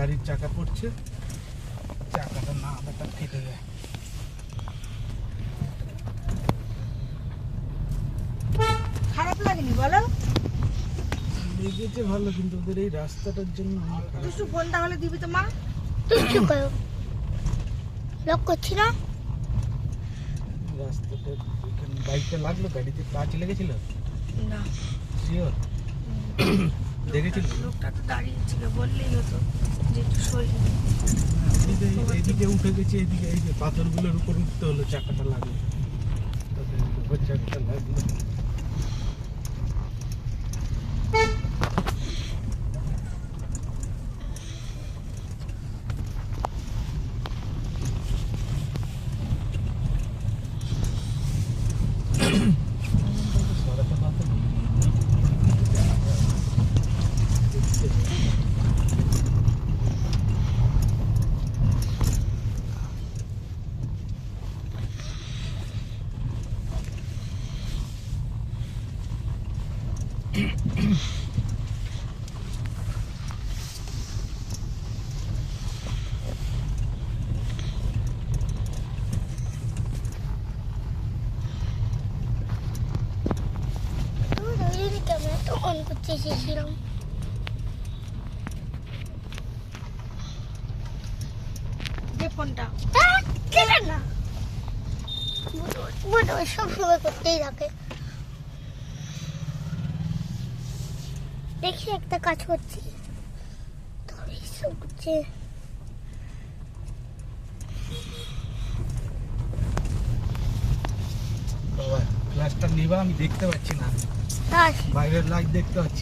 গাড়ির চাকা পড়ছে, চাকাটা না আলাদা কেটে যায়। খারাপ লাগেনি বলো? লেগেছে ভালো, কিন্তু ওদের এই রাস্তাটার জন্য আমার খারাপ একটু ফোন তাহলে দিবি তো মা। একটু করো, লক করছি না। রাস্তাটা এখানে বাইকটা লাগলো, গাড়িতে কাঁচ লেগেছিল? না, শিওর? দেখেছিল? লোকটা তো দাঁড়িয়ে ছিল, বললেই হতো যে একটু সরিয়ে। এদিকে উঠে গেছে, এদিকে এই যে পাথরগুলোর উপর উঠতে হলো, চাকাটা লাগলো, তাদের উপর চাকাটা লাগলো। তুমি ওই জন্য ক্যামেরাটা অন করতে এসেছিলাম। যে ফোনটা কেটে না, বুধ ওই সব সময় করতেই থাকে। দেখি একটা কাজ করছি, তোর এইসব করছে। বাবা ফ্ল্যাশটা নিবা, আমি দেখতে পাচ্ছি না, দাস বাইরের লাইট দেখতে পাচ্ছি।